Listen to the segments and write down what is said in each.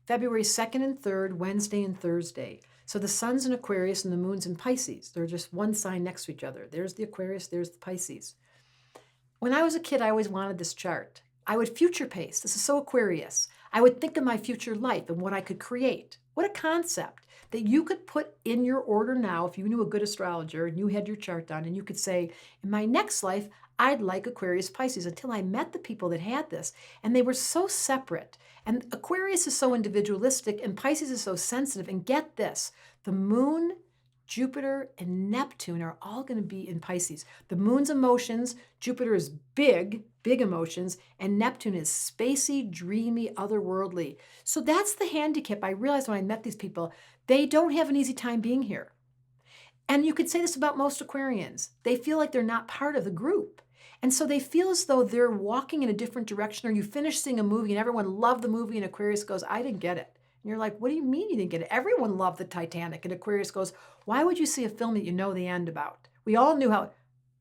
February 2nd and 3rd, Wednesday and Thursday. So the sun's in Aquarius and the moon's in Pisces. They're just one sign next to each other. There's the Aquarius, there's the Pisces. When I was a kid, I always wanted this chart. I would future pace. This is so Aquarius. I would think of my future life and what I could create. What a concept that you could put in your order now if you knew a good astrologer and you had your chart done, and you could say, in my next life, I'd like Aquarius Pisces, until I met the people that had this. And they were so separate. And Aquarius is so individualistic and Pisces is so sensitive. And get this, the moon, Jupiter, and Neptune are all going to be in Pisces. The moon's emotions, Jupiter is big, big emotions, and Neptune is spacey, dreamy, otherworldly. So that's the handicap. I realized when I met these people, they don't have an easy time being here. And you could say this about most Aquarians. They feel like they're not part of the group. And so they feel as though they're walking in a different direction, or you finish seeing a movie and everyone loved the movie and Aquarius goes, I didn't get it. And you're like, what do you mean you didn't get it? Everyone loved the Titanic. And Aquarius goes, why would you see a film that you know the end about? We all knew how.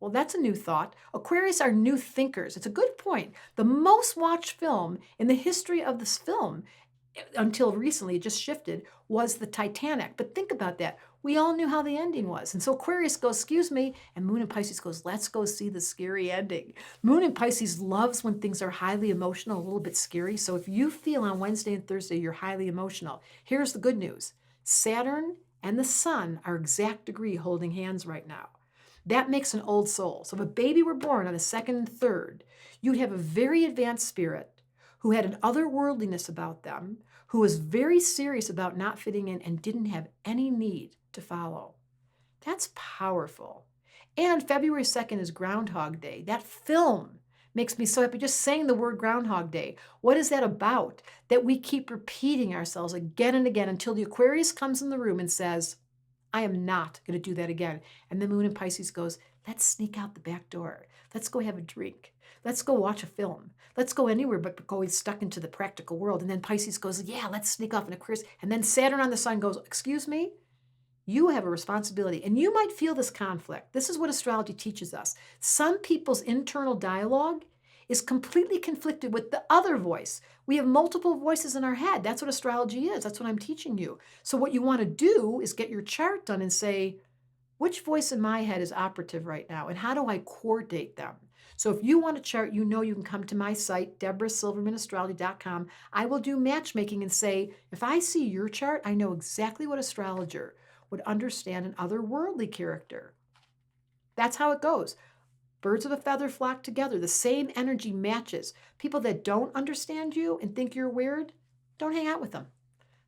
Well, that's a new thought. Aquarius are new thinkers. It's a good point. The most watched film in the history of this film, until recently, it just shifted, was the Titanic. But think about that. We all knew how the ending was. And so Aquarius goes, excuse me, and Moon and Pisces goes, let's go see the scary ending. Moon and Pisces loves when things are highly emotional, a little bit scary. So if you feel on Wednesday and Thursday you're highly emotional, here's the good news. Saturn and the Sun are exact degree holding hands right now. That makes an old soul. So if a baby were born on the 2nd and 3rd, you'd have a very advanced spirit who had an otherworldliness about them, who was very serious about not fitting in and didn't have any need to follow. That's powerful. And February 2nd is Groundhog Day. That film makes me so happy just saying the word Groundhog Day. What is that about? That we keep repeating ourselves again and again until the Aquarius comes in the room and says, I am not going to do that again. And the Moon in Pisces goes, let's sneak out the back door. Let's go have a drink. Let's go watch a film. Let's go anywhere but go stuck into the practical world. And then Pisces goes, yeah, let's sneak off in Aquarius. And then Saturn on the Sun goes, excuse me? You have a responsibility, and you might feel this conflict. This is what astrology teaches us. Some people's internal dialogue is completely conflicted with the other voice. We have multiple voices in our head. That's what astrology is. That's what I'm teaching you. So what you want to do is get your chart done and say, which voice in my head is operative right now, and how do I coordinate them? So if you want a chart, you know you can come to my site, debrasilvermanastrology.com. I will do matchmaking and say, if I see your chart, I know exactly what astrologer would understand an otherworldly character. That's how it goes. Birds of a feather flock together. The same energy matches. People that don't understand you and think you're weird, don't hang out with them.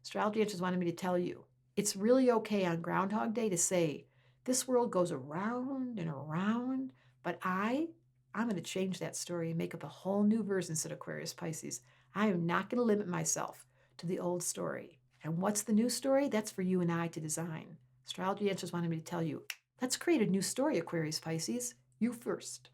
Astrology just wanted me to tell you, it's really okay on Groundhog Day to say, this world goes around and around, but I'm going to change that story and make up a whole new version instead of Aquarius Pisces. I am not going to limit myself to the old story. And what's the new story? That's for you and I to design. Astrology Answers wanted me to tell you, let's create a new story, Aquarius Pisces. You first.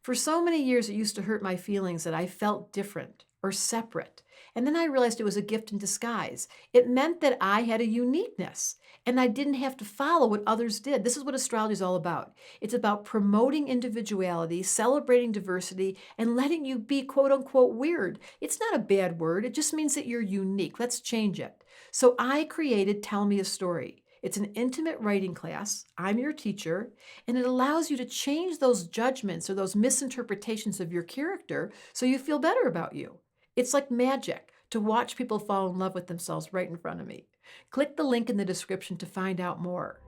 For so many years, it used to hurt my feelings that I felt different or separate. And then I realized it was a gift in disguise. It meant that I had a uniqueness and I didn't have to follow what others did. This is what astrology is all about. It's about promoting individuality, celebrating diversity, and letting you be quote unquote weird. It's not a bad word. It just means that you're unique. Let's change it. So I created Tell Me a Story. It's an intimate writing class. I'm your teacher, and it allows you to change those judgments or those misinterpretations of your character so you feel better about you. It's like magic to watch people fall in love with themselves right in front of me. Click the link in the description to find out more.